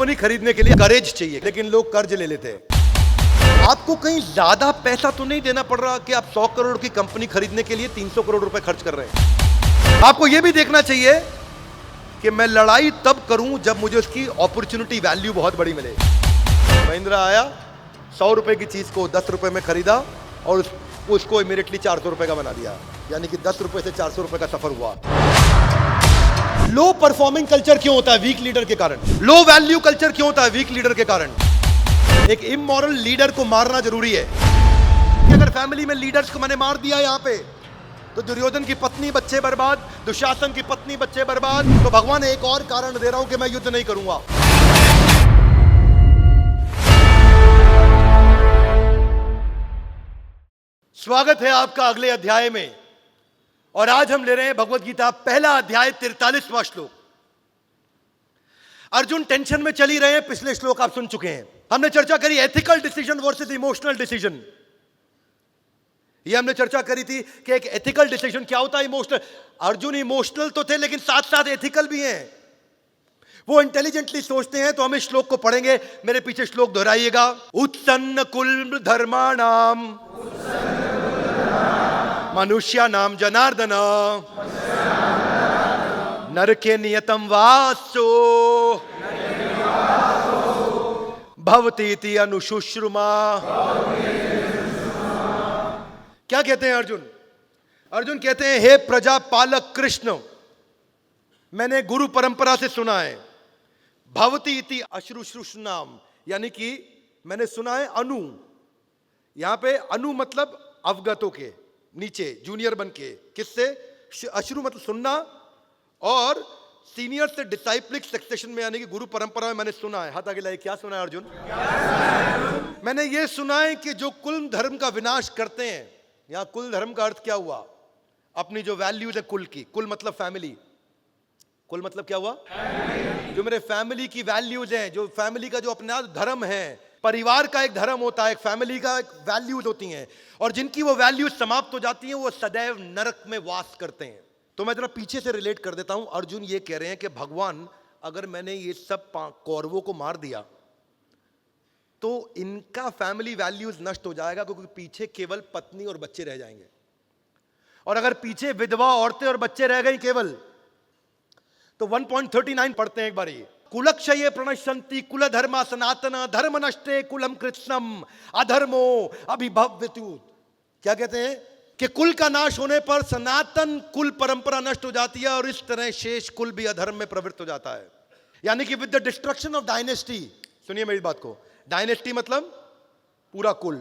Company खरीदने के लिए करेज चाहिए, लेकिन लोग कर्ज ले लेते हैं। आपको कहीं ज्यादा पैसा तो नहीं देना पड़ रहा कि आप 100 करोड़ की कंपनी खरीदने के लिए 300 करोड़ रुपए खर्च कर रहे हैं। आपको यह भी देखना चाहिए कि मैं लड़ाई तब करूं जब मुझे उसकी अपॉर्चुनिटी वैल्यू बहुत बड़ी मिले। महिंद्रा आया, 100 रुपए की चीज को 10 रुपए में खरीदा और उसको इमीडिएटली 400 रुपए का बना दिया, यानी कि 10 रुपए से 400 रुपए का सफर हुआ। लो परफॉर्मिंग कल्चर क्यों होता है? वीक लीडर के कारण। लो वैल्यू कल्चर क्यों होता है? वीक लीडर के कारण। एक इमोरल लीडर को मारना जरूरी है। अगर फैमिली में लीडर्स को मैंने मार दिया यहां पे, तो दुर्योधन की पत्नी बच्चे बर्बाद, दुशासन की पत्नी बच्चे बर्बाद। तो भगवान एक और कारण दे रहा हूं कि मैं युद्ध नहीं करूंगा। स्वागत है आपका अगले अध्याय में, और आज हम ले रहे हैं भगवत गीता पहला अध्याय 43वां श्लोक। अर्जुन टेंशन में चली रहे हैं, पिछले श्लोक आप सुन चुके हैं। हमने चर्चा करी ethical decision versus emotional decision. ये हमने चर्चा करी थी कि एक एथिकल डिसीजन क्या होता है, इमोशनल। अर्जुन इमोशनल तो थे लेकिन साथ साथ एथिकल भी हैं। वो इंटेलिजेंटली सोचते हैं। तो हम इस श्लोक को पढ़ेंगे, मेरे पीछे श्लोक दोहराइएगा। उत्सन्न कुल धर्माणाम मनुष्या नाम जनार्दन नरके नियतम वासो भवतीति अनुशुश्रुमा। क्या कहते हैं अर्जुन? अर्जुन कहते हैं, हे प्रजा पालक कृष्ण, मैंने गुरु परंपरा से सुना है। भवती इति अश्रुश्रुष्णाम, यानी कि मैंने सुना है अनु। यहां पे अनु मतलब अवगतों के नीचे, जूनियर बन के। किससे? अश्रु मतलब सुनना, और सीनियर से डिसाइप्लिक सक्सेशन में, यानी कि गुरु परंपरा में मैंने सुना है। हाथ आगे लाइए, क्या सुना है अर्जुन? मैंने ये सुना है कि जो कुल धर्म का विनाश करते हैं। यहां कुल धर्म का अर्थ क्या हुआ? अपनी जो वैल्यूज है कुल की। कुल मतलब फैमिली। कुल मतलब क्या हुआ? जो मेरे फैमिली की वैल्यूज हैं, जो फैमिली का जो अपना धर्म है। परिवार का एक धर्म होता है, एक फैमिली का एक वैल्यूज होती हैं, और जिनकी वो वैल्यूज समाप्त हो जाती हैं वो सदैव नरक में वास करते हैं। तो मैं जरा पीछे से रिलेट कर देता हूं। अर्जुन ये कह रहे हैं कि भगवान, अगर मैंने ये सब कौरवों को मार दिया तो इनका फैमिली वैल्यूज नष्ट हो जाएगा, क्योंकि पीछे केवल पत्नी और बच्चे रह जाएंगे। और अगर पीछे विधवा औरतें और बच्चे रह गए केवल, तो 1.39 पढ़ते हैं एक बार ये। कुलक्षये प्रणश्यन्ति कुल धर्मा सनातन धर्म नष्टे कुलम कृत्स्नम अधर्मो अभिभव्यतु। क्या कहते हैं कि कुल का नाश होने पर सनातन कुल परंपरा नष्ट हो जाती है, और इस तरह शेष कुल भी अधर्म में प्रवृत्त हो जाता है। यानी कि with the destruction of dynasty, सुनिए मेरी बात को, डायनेस्टी मतलब पूरा कुल,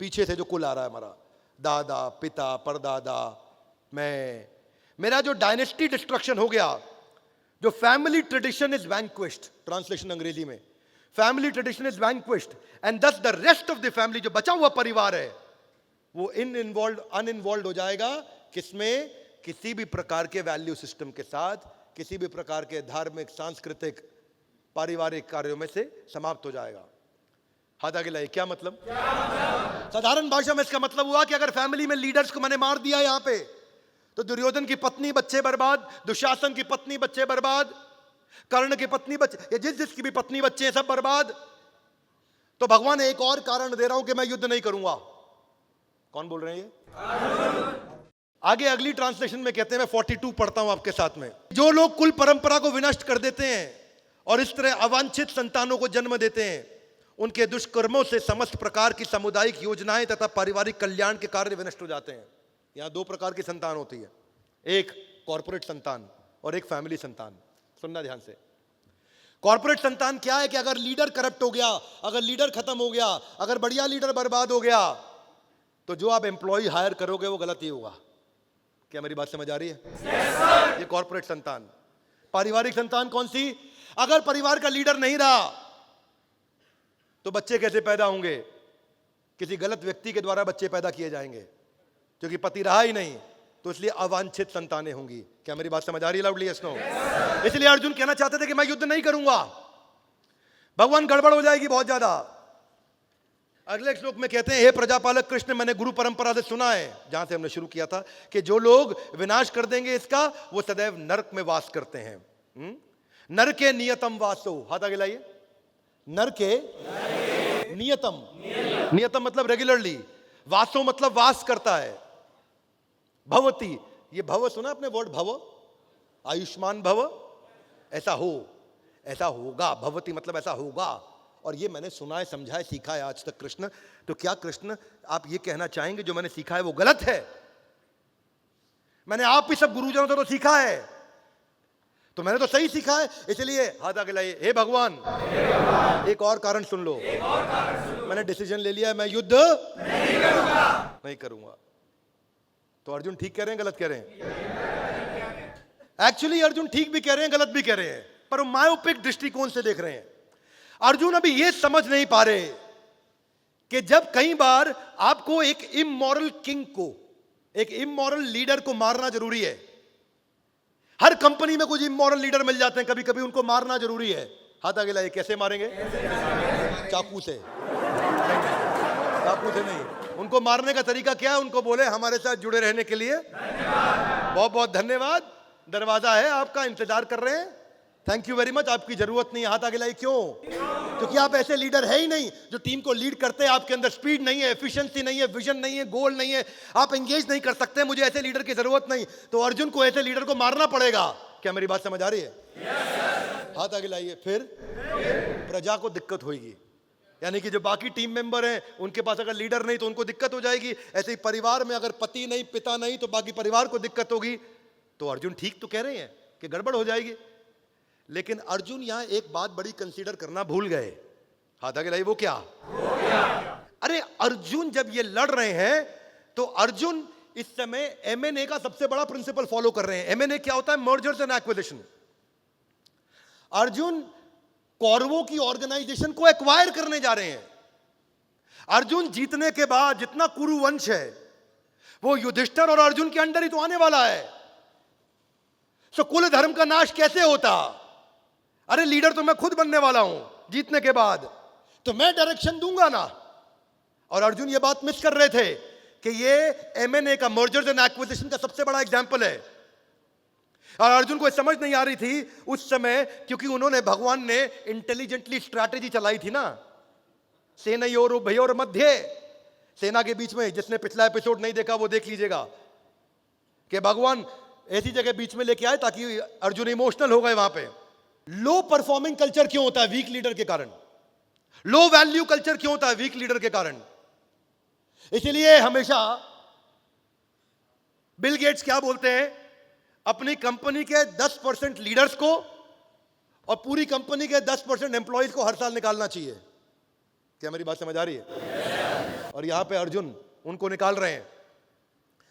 पीछे से जो कुल आ रहा है हमारा, दादा पिता परदादा, मैं, मेरा जो डायनेस्टी डिस्ट्रक्शन हो गया, जो फैमिली ट्रेडिशन इज वैंक्विश्ड, ट्रांसलेशन अंग्रेजी में, फैमिली ट्रेडिशन इज वैंक्विश्ड एंड दस the rest of the family, जो बचा हुआ परिवार है, वो अनइन्वॉल्व हो जाएगा। किसमें? किसी भी प्रकार के वैल्यू सिस्टम के साथ, किसी भी प्रकार के धार्मिक, सांस्कृतिक, पारिवारिक कार्यों में से समाप्त हो जाएगा। हाथ आगे लाइए, क्या मतलब? साधारण भाषा में इसका मतलब हुआ कि अगर फैमिली में लीडर्स को मैंने मार दिया यहां पे, तो दुर्योधन की पत्नी बच्चे बर्बाद, दुशासन की पत्नी बच्चे बर्बाद, कर्ण की पत्नी बच्चे, जिसकी भी पत्नी बच्चे हैं सब बर्बाद। तो भगवान एक और कारण दे रहा हूं कि मैं युद्ध नहीं करूंगा। कौन बोल रहे हैं ये? आगे अगली ट्रांसलेशन में कहते हैं, मैं 42 पढ़ता हूं आपके साथ में। जो लोग कुल परंपरा को विनष्ट कर देते हैं और इस तरह अवांछित संतानों को जन्म देते हैं, उनके दुष्कर्मों से समस्त प्रकार की सामुदायिक योजनाएं तथा पारिवारिक कल्याण के कार्य विनष्ट हो जाते हैं। यहां दो प्रकार की संतान होती है, एक कॉर्पोरेट संतान और एक फैमिली संतान। सुनना ध्यान से। कॉर्पोरेट संतान क्या है कि अगर लीडर करप्ट हो गया, अगर लीडर खत्म हो गया, अगर बढ़िया लीडर बर्बाद हो गया, तो जो आप एम्प्लॉय हायर करोगे वो गलत ही होगा। क्या मेरी बात समझ आ रही है? yes, ये कॉर्पोरेट संतान। पारिवारिक संतान कौन सी? अगर परिवार का लीडर नहीं रहा तो बच्चे कैसे पैदा होंगे? किसी गलत व्यक्ति के द्वारा बच्चे पैदा किए जाएंगे, क्योंकि पति रहा ही नहीं, तो इसलिए अवांछित संतानें होंगी। क्या मेरी बात समझ आ रही है? Loudly yes no? इसलिए अर्जुन कहना चाहते थे कि मैं युद्ध नहीं करूंगा, भगवान गड़बड़ हो जाएगी बहुत ज्यादा। अगले श्लोक में कहते हैं, हे प्रजापालक कृष्ण, मैंने गुरु परंपरा से सुना है, जहां से हमने शुरू किया था, कि जो लोग विनाश कर देंगे इसका, वो सदैव नरक में वास करते हैं। नर के नियतम वासो, हाथ आगे लाइए। नर के नियतम, नियतम मतलब रेगुलरली, वासो मतलब वास करता है। भवती, ये भव सुना आपने वर्ड भव, आयुष्मान भव, ऐसा हो, ऐसा होगा। भवती मतलब ऐसा होगा। और ये मैंने सुना है, समझा है, सीखा है आज तक कृष्ण। तो क्या कृष्ण आप ये कहना चाहेंगे जो मैंने सीखा है वो गलत है? मैंने आप भी सब गुरुजनों से तो सीखा है, तो मैंने तो सही सीखा है, इसलिए हाथ आगे लाइए। हे भगवान, एक और कारण सुन लो, मैंने डिसीजन ले लिया है, मैं युद्ध नहीं करूंगा। तो अर्जुन ठीक कह रहे हैं, गलत कह रहे हैं? एक्चुअली अर्जुन ठीक भी कह रहे हैं, गलत भी कह रहे हैं, पर मायोपिक दृष्टिकोण से देख रहे हैं। अर्जुन अभी यह समझ नहीं पा रहे कि जब कई बार आपको एक इमोरल किंग को, एक इमोरल लीडर को मारना जरूरी है। हर कंपनी में कुछ इमोरल लीडर मिल जाते हैं, कभी कभी उनको मारना जरूरी है। हाथ आगे लाइए। कैसे मारेंगे? चाकू से? चाकू से नहीं। उनको मारने का तरीका क्या है? उनको बोले हमारे साथ जुड़े रहने के लिए बहुत बहुत धन्यवाद, दरवाजा है आपका, इंतजार कर रहे हैं, थैंक यू वेरी मच, आपकी जरूरत नहीं। हाथ आगे लाइए। क्यों? क्योंकि आप ऐसे लीडर है ही नहीं जो टीम को लीड करते हैं। आपके अंदर स्पीड नहीं है, एफिशिएंसी नहीं है, विजन नहीं है, गोल नहीं है, आप एंगेज नहीं कर सकते। मुझे ऐसे लीडर की जरूरत नहीं। तो अर्जुन को ऐसे लीडर को मारना पड़ेगा। क्या मेरी बात समझ आ रही है? हाथ आगे लाइए। फिर प्रजा को दिक्कत होगी, यानी कि जो बाकी टीम मेंबर हैं उनके पास अगर लीडर नहीं तो उनको दिक्कत हो जाएगी। ऐसे ही परिवार में अगर पति नहीं, पिता नहीं, तो बाकी परिवार को दिक्कत होगी। तो अर्जुन ठीक तो कह रहे हैं कि गड़बड़ हो जाएगी, लेकिन अर्जुन यहां एक बात बड़ी कंसीडर करना भूल गए। हाथ आगे लाइए। वो क्या? अरे अर्जुन जब ये लड़ रहे हैं तो अर्जुन इस समय एमएनए का सबसे बड़ा प्रिंसिपल फॉलो कर रहे हैं। एमएनए क्या होता है? Mergers and acquisition. अर्जुन कौरवों की ऑर्गेनाइजेशन को एक्वायर करने जा रहे हैं। अर्जुन जीतने के बाद जितना कुरु वंश है वो युधिष्ठिर और अर्जुन के अंडर ही तो आने वाला है। सो कुल धर्म का नाश कैसे होता? अरे लीडर तो मैं खुद बनने वाला हूं जीतने के बाद, तो मैं डायरेक्शन दूंगा ना। और अर्जुन ये बात मिस कर रहे थे कि ये एमएनए का, मर्जर्स एंड एक्विजिशन का सबसे बड़ा एग्जांपल है। और अर्जुन को समझ नहीं आ रही थी उस समय, क्योंकि उन्होंने, भगवान ने इंटेलिजेंटली स्ट्रैटेजी चलाई थी ना। सेना और भय और मध्य, सेना के बीच में, जिसने पिछला एपिसोड नहीं देखा वो देख लीजिएगा, कि भगवान ऐसी जगह बीच में लेके आए ताकि अर्जुन इमोशनल हो गए वहां पे। लो परफॉर्मिंग कल्चर क्यों होता है? वीक लीडर के कारण। लो वैल्यू कल्चर क्यों होता है? वीक लीडर के कारण। इसलिए हमेशा बिल गेट्स क्या बोलते हैं? अपनी कंपनी के 10% लीडर्स को और पूरी कंपनी के 10% एम्प्लॉइज को हर साल निकालना चाहिए। क्या मेरी बात समझ आ रही है? और यहां पे अर्जुन उनको निकाल रहे हैं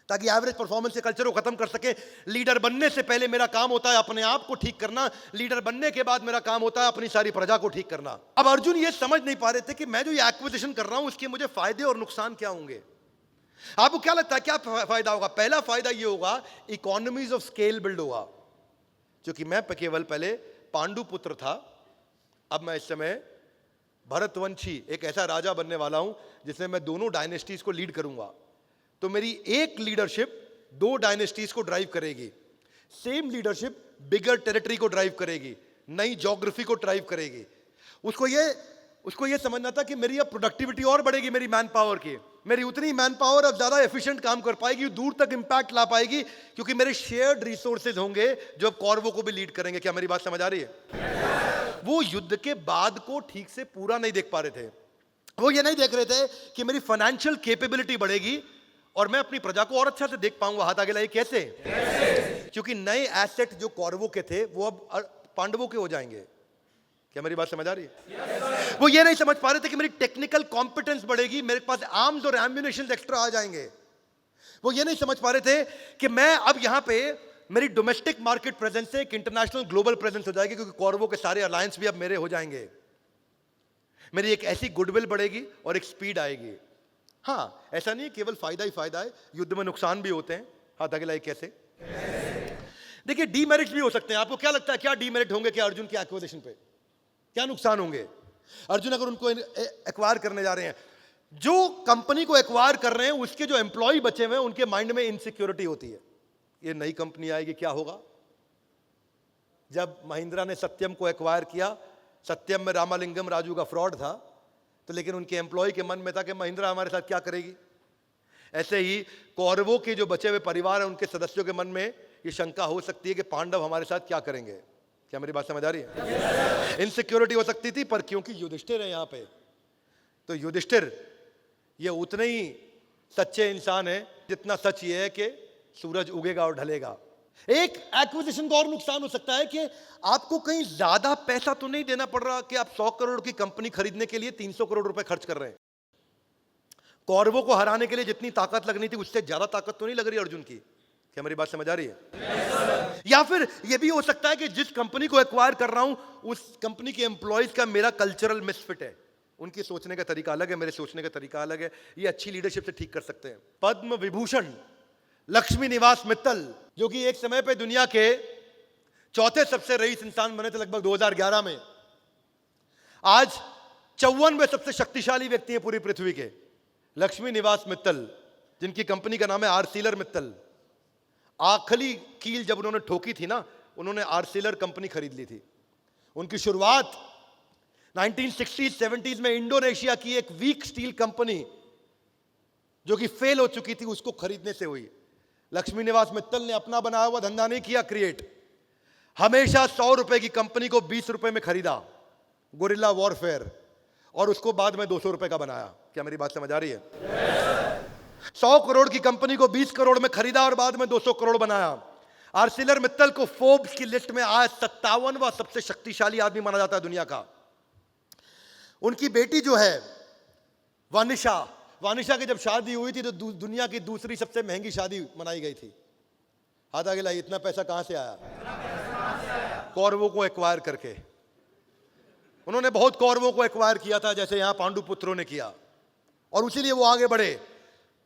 ताकि एवरेज परफॉर्मेंस के कल्चर को खत्म कर सके। लीडर बनने से पहले मेरा काम होता है अपने आप को ठीक करना, लीडर बनने के बाद मेरा काम होता है अपनी सारी प्रजा को ठीक करना। अब अर्जुन ये समझ नहीं पा रहे थे कि मैं जो ये एक्विजिशन कर रहा हूं उसके मुझे फायदे और नुकसान क्या होंगे। आपको क्या लगता है क्या फायदा होगा? पहला फायदा ये होगा, इकोनॉमीज ऑफ स्केल बिल्ड होगा। क्योंकि मैं केवल पहले पांडु पुत्र था, अब मैं इस समय भरतवंशी एक ऐसा राजा बनने वाला हूं जिसमें मैं दोनों डायनेस्टीज को लीड करूंगा। तो मेरी एक लीडरशिप 2 डायनेस्टीज को ड्राइव करेगी, सेम लीडरशिप बिगर टेरिटरी को ड्राइव करेगी, नई ज्योग्राफी को ड्राइव करेगी। उसको ये समझना था कि मेरी अब प्रोडक्टिविटी और बढ़ेगी, मेरी मैन पावर की, मेरी उतनी मैन पावर अब ज्यादा एफिशिएंट काम कर पाएगी, दूर तक इंपैक्ट ला पाएगी, क्योंकि मेरे शेयर्ड रिसोर्सेज होंगे जो अब कौरवों को भी लीड करेंगे। क्या मेरी बात समझ आ रही है? वो युद्ध के बाद को ठीक से पूरा नहीं देख पा रहे थे। वो ये नहीं देख रहे थे कि मेरी फाइनेंशियल कैपेबिलिटी बढ़ेगी और मैं अपनी प्रजा को और अच्छा से देख पाऊंगा। हाथ आगे लाइए। कैसे? क्योंकि नए एसेट जो कौरवों के थे वो अब पांडवों के हो जाएंगे। क्या मेरी बात समझ आ रही है? वो ये नहीं समझ पा रहे थे कि मेरी टेक्निकल कॉम्पिटेंस बढ़ेगी, मेरे पास आर्म्स और एम्युनिशन एक्स्ट्रा आ जाएंगे। वो ये नहीं समझ पा रहे थे कि मैं अब यहां पे मेरी डोमेस्टिक मार्केट प्रेजेंस से एक इंटरनेशनल ग्लोबल प्रेजेंस हो जाएगी, क्योंकि कौरवों के सारे अलायंस भी अब मेरे हो जाएंगे। मेरी एक ऐसी गुडविल बढ़ेगी और एक स्पीड आएगी। हाँ, ऐसा नहीं है केवल फायदा ही फायदा है, युद्ध में नुकसान भी होते हैं। हाथ आगे लाइए। कैसे? देखिए, डीमेरिट्स भी हो सकते हैं। आपको क्या लगता है क्या डीमेरिट होंगे क्या अर्जुन के एक्विजिशन पे? क्या नुकसान होंगे? अर्जुन अगर उनको एक्वायर करने जा रहे हैं, जो कंपनी को एक्वायर कर रहे हैं उसके जो एम्प्लॉय बचे हुए हैं उनके माइंड में इनसिक्योरिटी होती है, ये नई कंपनी आएगी क्या होगा, जब महिंद्रा ने सत्यम को एक्वायर किया, सत्यम में रामालिंगम राजू का फ्रॉड था, तो लेकिन उनके एम्प्लॉय के मन में था कि महिंद्रा हमारे साथ क्या करेगी। ऐसे ही कौरवों के जो बचे हुए परिवार हैं, उनके सदस्यों के मन में ये शंका हो सकती है कि पांडव हमारे साथ क्या करेंगे। क्या मेरी बात समझ आ रही है? इनसिक्योरिटी हो सकती थी, पर क्योंकि युधिष्ठिर है यहाँ पे, तो युधिष्ठिर ये उतने ही सच्चे इंसान है जितना सच ये है कि सूरज उगेगा और ढलेगा। एक एक्विजिशन का और नुकसान हो सकता है कि आपको कहीं ज्यादा पैसा तो नहीं देना पड़ रहा कि आप 100 करोड़ की कंपनी खरीदने के लिए 300 करोड़ रुपए खर्च कर रहे हैं। कौरवों को हराने के लिए जितनी ताकत लगनी थी उससे ज्यादा ताकत तो नहीं लग रही अर्जुन की। क्या मेरी बात समझ आ रही है? या फिर यह भी हो सकता है कि जिस कंपनी को एक्वायर कर रहा हूं उस कंपनी के एम्प्लॉयज का मेरा कल्चरल मिसफिट है, उनकी सोचने का तरीका अलग है, मेरे सोचने का तरीका अलग है। ये अच्छी लीडरशिप से ठीक कर सकते हैं। पद्म विभूषण लक्ष्मी निवास मित्तल, जो कि एक समय पे दुनिया के चौथे सबसे रईस इंसान बने थे लगभग 2011 में, आज 54वें सबसे शक्तिशाली व्यक्ति हैं पूरी पृथ्वी के। लक्ष्मी निवास मित्तल, जिनकी कंपनी का नाम है आर्सिलर मित्तल। आखिरी कील जब उन्होंने ठोकी थी ना, उन्होंने आर्सिलर कंपनी खरीद ली थी। उनकी शुरुआत 1960s 70s में इंडोनेशिया की एक वीक स्टील कंपनी जो कि फेल हो चुकी थी उसको खरीदने से हुई। लक्ष्मी निवास मित्तल ने अपना बनाया हुआ धंधा नहीं किया क्रिएट, हमेशा 100 रुपए की कंपनी को 20 रुपए में खरीदा, गोरिल्ला वॉरफेयर, और उसको बाद में 200 रुपए का बनाया। क्या मेरी बात समझ आ रही है? 100 करोड़ की कंपनी को 20 करोड़ में खरीदा और बाद में 200 करोड़ बनाया। आर्सिलर मित्तल को फोर्ब्स की लिस्ट में आज 57वां सबसे शक्तिशाली आदमी माना जाता है दुनिया का। उनकी बेटी जो है वानिशा की जब शादी हुई थी तो दुनिया की दूसरी सबसे महंगी शादी मनाई गई थी। हाथ आगे लाइए, इतना पैसा कहां से आया? कौरवों को एक्वायर करके। उन्होंने बहुत कौरवों को एक्वायर किया था, जैसे यहां पांडुपुत्रों ने किया, और उसीलिए वो आगे बढ़े।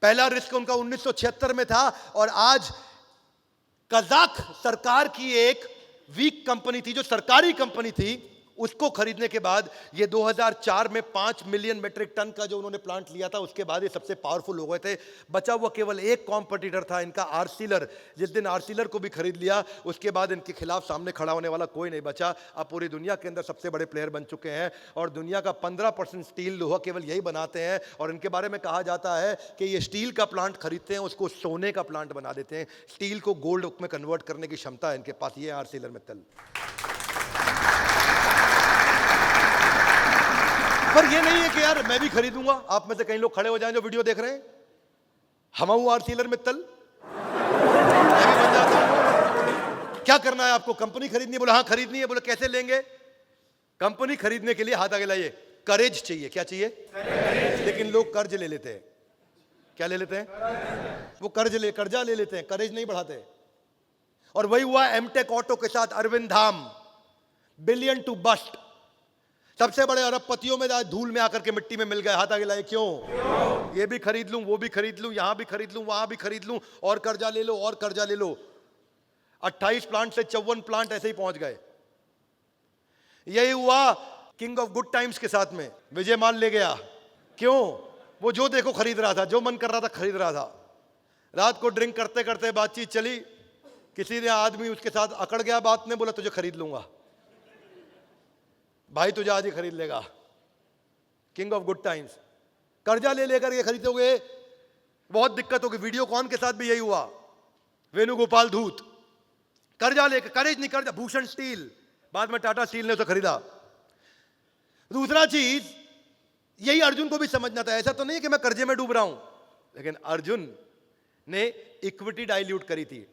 पहला रिस्क उनका 1976 में था, और आज कजाक सरकार की एक वीक कंपनी थी, जो सरकारी कंपनी थी, उसको खरीदने के बाद ये 2004 में 5 मिलियन मेट्रिक टन का जो उन्होंने प्लांट लिया था, उसके बाद ये सबसे पावरफुल हो गए थे। बचा हुआ केवल एक कॉम्पिटिटर था इनका, आर्सिलर। जिस दिन आर्सिलर को भी खरीद लिया उसके बाद इनके खिलाफ सामने खड़ा होने वाला कोई नहीं बचा। अब पूरी दुनिया के अंदर सबसे बड़े प्लेयर बन चुके हैं, और दुनिया का 15% स्टील लोहा केवल यही बनाते हैं। और इनके बारे में कहा जाता है कि ये स्टील का प्लांट खरीदते हैं, उसको सोने का प्लांट बना देते हैं। स्टील को गोल्ड में कन्वर्ट करने की क्षमता है इनके पास। ये आर्सिलर मित्तल। पर ये नहीं है कि यार मैं भी खरीदूंगा। आप में से कई लोग खड़े हो जाएं जो वीडियो देख रहे हैं, हम हूं आर्सिलर मित्तल, मैं भी बन जाता हूं। क्या करना है आपको? कंपनी खरीदनी है? बोले हाँ खरीदनी है। बोले कैसे लेंगे? कंपनी खरीदने के लिए हाथ आगे लाइए, करेज चाहिए। क्या चाहिए? लेकिन लोग कर्ज ले लेते हैं। क्या ले लेते हैं? वो कर्जा ले लेते हैं, करेज नहीं बढ़ाते। और वही हुआ एमटेक ऑटो के साथ। अरविंद धाम बिलियन टू बस्ट, सबसे बड़े अरबपतियों में आज धूल में आकर के मिट्टी में मिल गए। हाथ आगे लाए, क्यों? ये भी खरीद लूं, वो भी खरीद लूं, यहां भी खरीद लूं, वहां भी खरीद लूं, और कर्जा ले लो, और कर्जा ले लो। 28 प्लांट से 54 प्लांट ऐसे ही पहुंच गए। यही हुआ किंग ऑफ गुड टाइम्स के साथ में। विजय माल ले गया। क्यों? वो जो देखो खरीद रहा था, जो मन कर रहा था खरीद रहा था। रात को ड्रिंक करते करते बातचीत चली, किसी ने आदमी उसके साथ अकड़ गया बात में, बोला तुझे खरीद लूंगा भाई, तुझे आज ही खरीद लेगा। King of good times. कर्जा ले लेकर ये खरीदोगे, बहुत दिक्कत होगी। वीडियोकॉन के साथ भी यही हुआ। वेणुगोपाल धूत कर्जा लेकर, करेज नहीं, कर्जा। भूषण स्टील, बाद में टाटा स्टील ने उसे खरीदा। दूसरा चीज, यही अर्जुन को भी समझना था। ऐसा तो नहीं कि मैं कर्जे में डूब रहा हूं, लेकिन अर्जुन ने इक्विटी डाइल्यूट करी थी,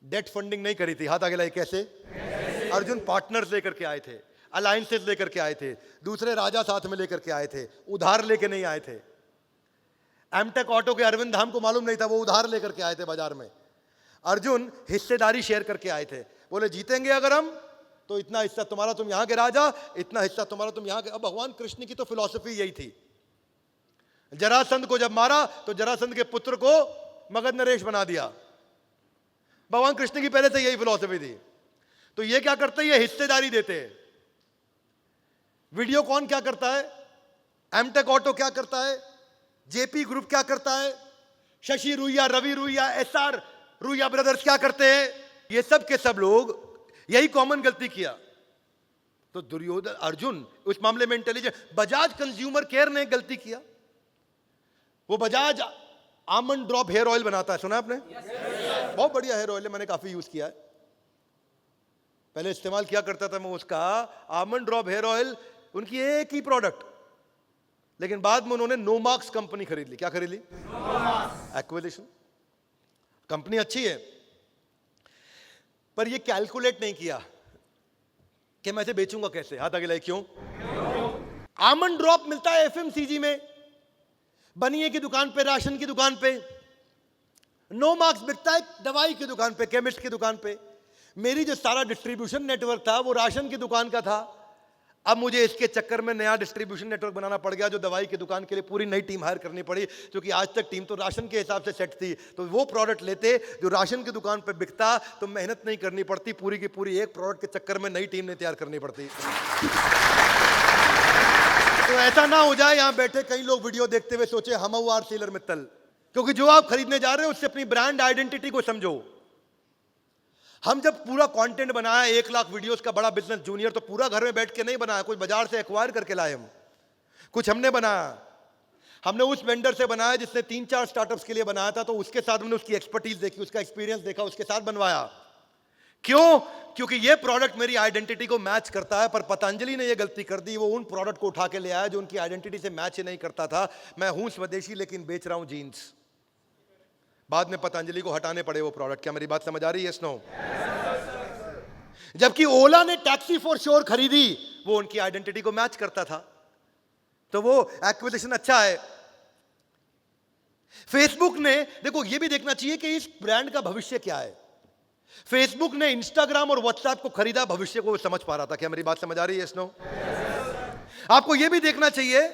डेट फंडिंग नहीं करी थी। हाथ आगे लाइए, कैसे? अर्जुन पार्टनर्स लेकर के आए थे, अलायंसेस लेकर के आए थे, दूसरे राजा साथ में लेकर के आए थे, उधार लेके नहीं आए थे। एमटेक ऑटो के अरविंद धाम को मालूम नहीं था, वो उधार लेकर के आए थे बाजार में। अर्जुन हिस्सेदारी शेयर करके आए थे। बोले जीतेंगे अगर हम तो इतना हिस्सा तुम्हारा, तुम यहां के राजा, इतना हिस्सा तुम्हारा, तुम यहां के। अब भगवान कृष्ण की तो फिलॉसफी यही थी। जरासंध को जब मारा तो जरासंध के पुत्र को मगध नरेश बना दिया। भगवान कृष्ण की पहले से यही फिलॉसफी थी। तो ये क्या करते हैं? ये हिस्सेदारी देते हैं। वीडियोकॉन क्या करता है? एमटेक ऑटो क्या करता है? जेपी ग्रुप क्या करता है? शशि रुइया, रवि रुइया, एसआर रुइया ब्रदर्स क्या करते हैं? ये सब के सब लोग यही कॉमन गलती किया। तो दुर्योधन अर्जुन उस मामले में इंटेलिजेंट। बजाज कंज्यूमर केयर ने गलती किया, वो Bajaj almond drop hair oil बनाता है, सुना आपने? बहुत बढ़िया हेयर ऑयल है, मैंने काफी यूज किया है, पहले इस्तेमाल किया करता था मैं उसका। आमंड ड्रॉप हेयर ऑयल उनकी एक ही प्रोडक्ट, लेकिन बाद में उन्होंने नोमार्क्स कंपनी खरीद ली। क्या खरीद ली? एक्विजिशन। कंपनी अच्छी है, पर ये कैलकुलेट नहीं किया कि मैं इसे बेचूंगा कैसे। हाथ आगे लाइए, क्यों? आमंड ड्रॉप मिलता है एफएमसीजी में, बनिए की दुकान पे, राशन की दुकान पे। नोमार्क्स बिकता है दवाई की दुकान पे, केमिस्ट की दुकान पे। मेरी जो सारा डिस्ट्रीब्यूशन नेटवर्क था वो राशन की दुकान का था। अब मुझे इसके चक्कर में नया डिस्ट्रीब्यूशन नेटवर्क बनाना पड़ गया, जो दवाई की दुकान के लिए पूरी नई टीम हायर करनी पड़ी, क्योंकि आज तक टीम तो राशन के हिसाब से सेट थी। तो वो प्रोडक्ट लेते जो राशन की दुकान पे बिकता, तो मेहनत नहीं करनी पड़ती, पूरी की पूरी एक प्रोडक्ट के चक्कर में नई टीम ने तैयार करनी पड़ती। तो ऐसा ना हो जाए यहां बैठे कई लोग वीडियो देखते हुए सोचे हम आर सेलर मित्तल, क्योंकि जो आप खरीदने जा रहे हो उससे अपनी ब्रांड आइडेंटिटी को समझो। हम जब पूरा कंटेंट बनाया 1 लाख वीडियोस का बड़ा बिजनेस जूनियर, तो पूरा घर में बैठ के नहीं बनाया, कुछ बाजार से एक्वायर करके लाए हम, कुछ हमने बनाया। हमने उस वेंडर से बनाया जिसने 3-4 स्टार्टअप्स के लिए बनाया था, तो उसके साथ हमने उसकी एक्सपर्टीज देखी, उसका एक्सपीरियंस देखा, उसके साथ बनवाया। क्यों? क्योंकि ये प्रोडक्ट मेरी आइडेंटिटी को मैच करता है। पर पतंजलि ने ये गलती कर दी, वो उन प्रोडक्ट को उठा के ले आया जो उनकी आइडेंटिटी से मैच ही नहीं करता था। मैं हूं स्वदेशी लेकिन बेच रहा हूं जीन्स। बाद में पतंजलि को हटाने पड़े वो प्रोडक्ट। क्या मेरी बात समझ आ रही है? स्नो। जबकि ओला ने टैक्सी फॉर श्योर खरीदी, वो उनकी आइडेंटिटी को मैच करता था, तो वो एक्विजिशन अच्छा है। फेसबुक ने, देखो ये भी देखना चाहिए कि इस ब्रांड का भविष्य क्या है। फेसबुक ने इंस्टाग्राम और व्हाट्सएप को खरीदा, भविष्य को समझ पा रहा था। क्या मेरी बात समझ आ रही है? स्नो। आपको यह भी देखना चाहिए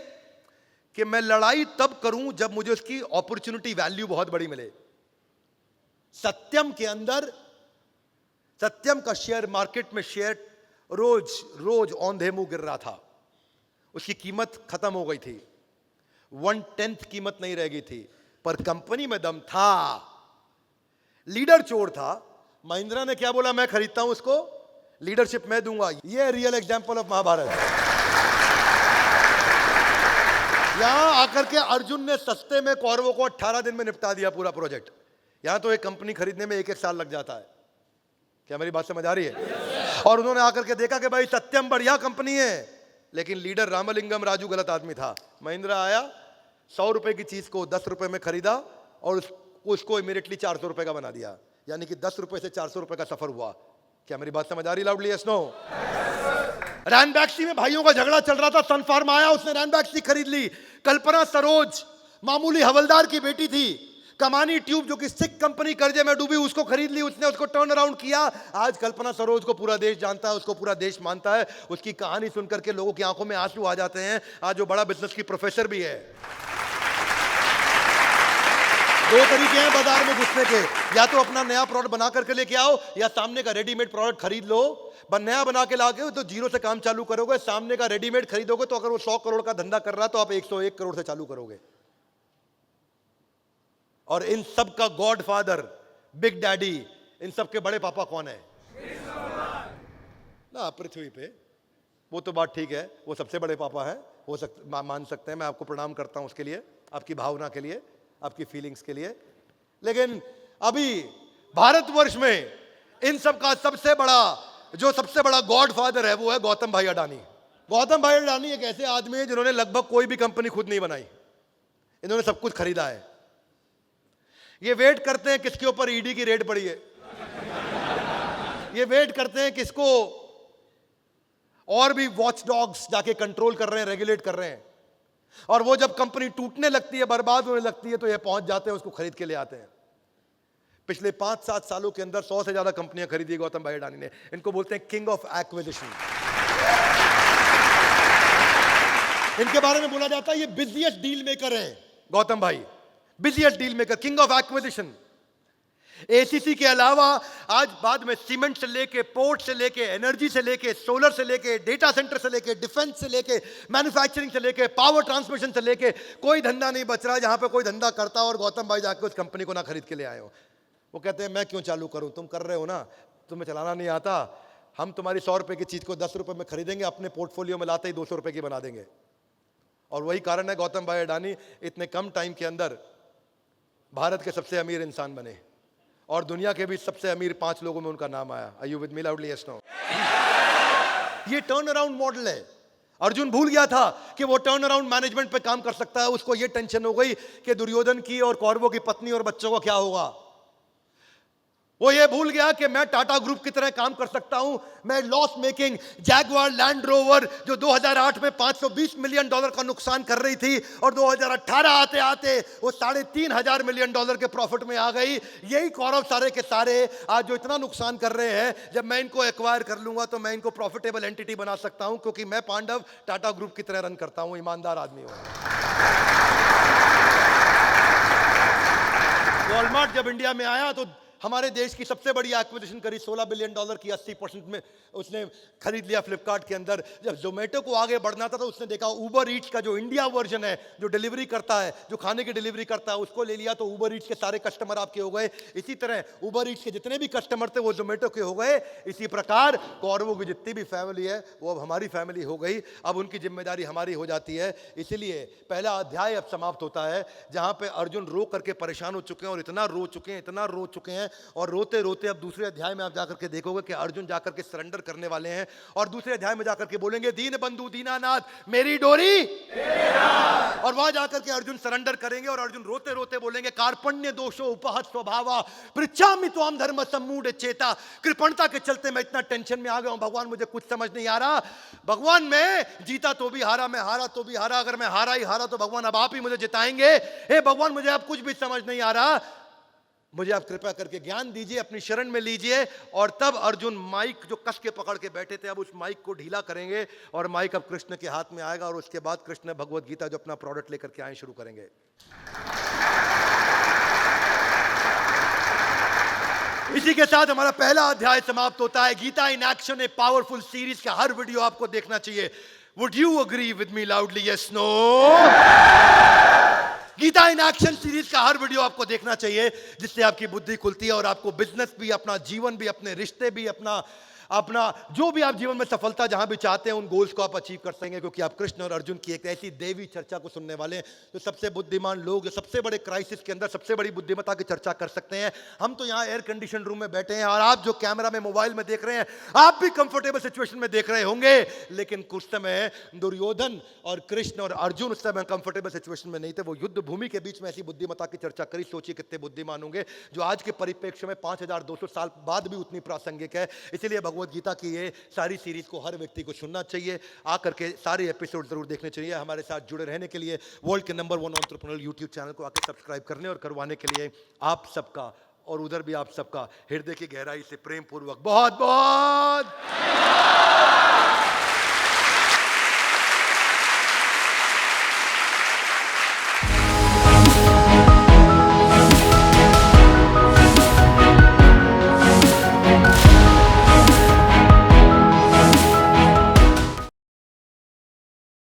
कि मैं लड़ाई तब करूं जब मुझे उसकी अपॉर्चुनिटी वैल्यू बहुत बड़ी मिले। सत्यम के अंदर, सत्यम का शेयर मार्केट में शेयर रोज रोज औंधे मुंह गिर रहा था, उसकी कीमत खत्म हो गई थी, 1/10 कीमत नहीं रह गई थी, पर कंपनी में दम था, लीडर चोर था। महिंद्रा ने क्या बोला? मैं खरीदता हूं उसको, लीडरशिप मैं दूंगा। ये रियल एग्जांपल ऑफ महाभारत। यहां आकर के अर्जुन ने सस्ते में कौरवों को 18 दिन में निपटा दिया पूरा प्रोजेक्ट। यहां तो एक कंपनी खरीदने में 1-1 साल लग जाता है। क्या मेरी बात समझ आ रही है? और उन्होंने आकर के देखा कि भाई सत्यम बढ़िया कंपनी है, लेकिन लीडर रामलिंगम राजू गलत आदमी था। महिंद्रा आया, 100 रुपए की चीज को 10 रुपए में खरीदा और उसको इमीडिएटली 400 रुपए का बना दिया, यानी कि 10 रुपए से 400 रुपए का सफर हुआ। क्या मेरी बात समझ आ रही? Loudly yes no. रैनबैक्सी में भाइयों का झगड़ा चल रहा था, सन फार्मा आया, उसने रैनबैक्सी खरीद ली। कल्पना सरोज मामूली हवलदार की बेटी थी, कमानी ट्यूब जो कि सिक कंपनी कर्जे में डूबी, उसको खरीद ली, उसने उसको टर्न अराउंड किया। आज कल्पना सरोज को पूरा देश जानता है, उसको पूरा देश मानता है। उसकी कहानी सुनकर के लोगों की आंखों में आंसू आ जाते हैं। आज वो बड़ा बिजनेस की प्रोफेसर भी है। 2 तरीके हैं बाजार में घुसने के, या तो अपना नया प्रोडक्ट बना करके लेके आओ, या सामने का रेडीमेड प्रोडक्ट खरीद लो। नया बना के लाके तो जीरो से काम चालू करोगे, सामने का रेडीमेड खरीदोगे तो अगर वो 100 करोड़ का धंधा कर रहा तो आप 101 करोड़ से चालू करोगे। और इन सब का गॉड फादर, बिग डैडी, इन सब के बड़े पापा कौन है? ना पृथ्वी पे। वो तो बात ठीक है, वो सबसे बड़े पापा है, मान सकते हैं, मैं आपको प्रणाम करता हूं उसके लिए, आपकी भावना के लिए, आपकी फीलिंग्स के लिए। लेकिन अभी भारतवर्ष में इन सब का सबसे बड़ा गॉड फादर है, वो है गौतम भाई अडानी। गौतम भाई अडानी एक ऐसे आदमी है जिन्होंने लगभग कोई भी कंपनी खुद नहीं बनाई, इन्होंने सब कुछ खरीदा है। ये वेट करते हैं किसके ऊपर ईडी की रेड पड़ी है, ये वेट करते हैं किसको और भी वॉच डॉग्स जाके कंट्रोल कर रहे हैं, रेगुलेट कर रहे हैं। और वो जब कंपनी टूटने लगती है, बर्बाद होने लगती है, तो ये पहुंच जाते हैं, उसको खरीद के ले आते हैं। पिछले 5-7 सालों के अंदर 100 से ज्यादा कंपनियां खरीदी गौतम भाई अडानी ने। इनको बोलते हैं किंग ऑफ एक्विजिशन। इनके बारे में बोला जाता है ये बिजिएस्ट डील मेकर है गौतम भाई, busiest deal maker, king of acquisition. ACC के अलावा आज बाद में सीमेंट से लेके, पोर्ट से लेके, एनर्जी से लेके, सोलर से लेके, डेटा सेंटर से लेके, डिफेंस से लेके, मैन्युफैक्चरिंग से लेके, पावर ट्रांसमिशन से लेके, कोई धंधा नहीं बच रहा जहां पे कोई धंधा करता और गौतम भाई जाके उस कंपनी को ना खरीद के ले आए हो। वो कहते हैं मैं क्यों चालू करूं, तुम कर रहे हो ना, तुम्हें चलाना नहीं आता, हम तुम्हारी 100 रुपए की चीज को 10 रुपए में खरीदेंगे, अपने पोर्टफोलियो में लाते ही 200 रुपए की बना देंगे। और वही कारण है गौतम भाई अडानी इतने कम टाइम के अंदर भारत के सबसे अमीर इंसान बने और दुनिया के भी सबसे अमीर 5 लोगों में उनका नाम आया। Are you with me loudly? Yes no? ये टर्न अराउंड मॉडल है। अर्जुन भूल गया था कि वो टर्न अराउंड मैनेजमेंट पे काम कर सकता है। उसको ये टेंशन हो गई कि दुर्योधन की और कौरवों की पत्नी और बच्चों को क्या होगा। वो ये भूल गया कि मैं टाटा ग्रुप की तरह काम कर सकता हूं। मैं loss making Jaguar land rover जो 2008 में $520 मिलियन का नुकसान कर रही थी और 2018 आते आते वो $3,500 मिलियन के प्रॉफिट में आ गई। यही कौरव सारे के सारे आज जो इतना नुकसान कर रहे हैं, जब मैं इनको एक्वायर कर लूंगा तो मैं इनको प्रॉफिटेबल एंटिटी बना सकता हूं, क्योंकि मैं पांडव टाटा ग्रुप की तरह रन करता हूं, ईमानदार आदमी हूं। वॉलमार्ट जब इंडिया में आया तो हमारे देश की सबसे बड़ी एक्विजिशन करी, $16 बिलियन की 80% में उसने खरीद लिया फ्लिपकार्ट के अंदर। जब जोमेटो को आगे बढ़ना था तो उसने देखा उबर ईट्स का जो इंडिया वर्जन है, जो डिलीवरी करता है, जो खाने की डिलीवरी करता है, उसको ले लिया तो उबर ईट्स के सारे कस्टमर आपके हो गए। इसी तरह उबर ईट्स के जितने भी कस्टमर थे वो जोमेटो के हो गए। इसी प्रकार कौरवों की जितनी भी फैमिली है वो अब हमारी फैमिली हो गई। अब उनकी जिम्मेदारी हमारी हो जाती है। इसीलिए पहला अध्याय अब समाप्त होता है जहां पे अर्जुन रो करके परेशान हो चुके हैं और इतना रो चुके हैं, इतना रो चुके हैं। और रोते रोते अब दूसरे अध्याय में आप जाकर के देखोगे कि अर्जुन जाकर के सरेंडर करने वाले हैं और दूसरे अध्याय में जाकर के बोलेंगे दीन बंधु दीनानाथ मेरी डोरी। और वहां जाकर के अर्जुन सरेंडर करेंगे और अर्जुन रोते रोते बोलेंगे कार्पण्य दोषो उपहत स्वभावा पृच्छामि त्वाम धर्म सम्मूढ़ चेता। कृपणता के चलते मैं इतना टेंशन में आ गया हूं भगवान, मुझे कुछ समझ नहीं आ रहा। भगवान मैं जीता तो भी हारा, मैं हारा तो भी हारा। अगर मैं हारा ही हारा तो भगवान अब आप ही मुझे जिताएंगे। हे भगवान मुझे अब कुछ भी समझ नहीं आ रहा, मुझे आप कृपा करके ज्ञान दीजिए, अपनी शरण में लीजिए। और तब अर्जुन माइक जो कस के पकड़ के बैठे थे अब उस माइक को ढीला करेंगे और माइक अब कृष्ण के हाथ में आएगा और उसके बाद कृष्ण भगवत गीता जो अपना प्रोडक्ट लेकर के आए शुरू करेंगे। इसी के साथ हमारा पहला अध्याय समाप्त होता है। Gita in action a powerful series का हर वीडियो आपको देखना चाहिए। Would you agree with me loudly? Yes no? Gita in action series का हर वीडियो आपको देखना चाहिए, जिससे आपकी बुद्धि खुलती है और आपको बिजनेस भी, अपना जीवन भी, अपने रिश्ते भी, अपना जो भी आप जीवन में सफलता जहां भी चाहते हैं उन गोल्स को आप अचीव कर सकेंगे। क्योंकि आप कृष्ण और अर्जुन की एक ऐसी देवी चर्चा को सुनने वाले हैं जो सबसे बुद्धिमान लोग, जो सबसे बड़े क्राइसिस के अंदर सबसे बड़ी बुद्धिमत्ता की चर्चा कर सकते हैं। हम तो यहाँ एयर कंडीशन रूम में बैठे हैं और आप जो कैमरा में मोबाइल में देख रहे हैं आप भी कंफर्टेबल सिचुएशन में देख रहे होंगे, लेकिन कुछ समय दुर्योधन और कृष्ण और अर्जुन उस समय कंफर्टेबल सिचुएशन में नहीं थे। वो युद्ध भूमि के बीच में ऐसी बुद्धिमत्ता की चर्चा करी। सोचिए कितने बुद्धिमान होंगे, जो आज के परिप्रेक्ष्य में 5200 साल बाद भी उतनी प्रासंगिक है। इसलिए भगवत गीता की ये सारी सीरीज को हर व्यक्ति को सुनना चाहिए, आकर के सारे एपिसोड जरूर देखने चाहिए। हमारे साथ जुड़े रहने के लिए वर्ल्ड के नंबर 1 एंटरप्रेन्योर यूट्यूब चैनल को आकर सब्सक्राइब करने और करवाने के लिए आप सबका और उधर भी आप सबका हृदय की गहराई से प्रेम पूर्वक बहुत बहुत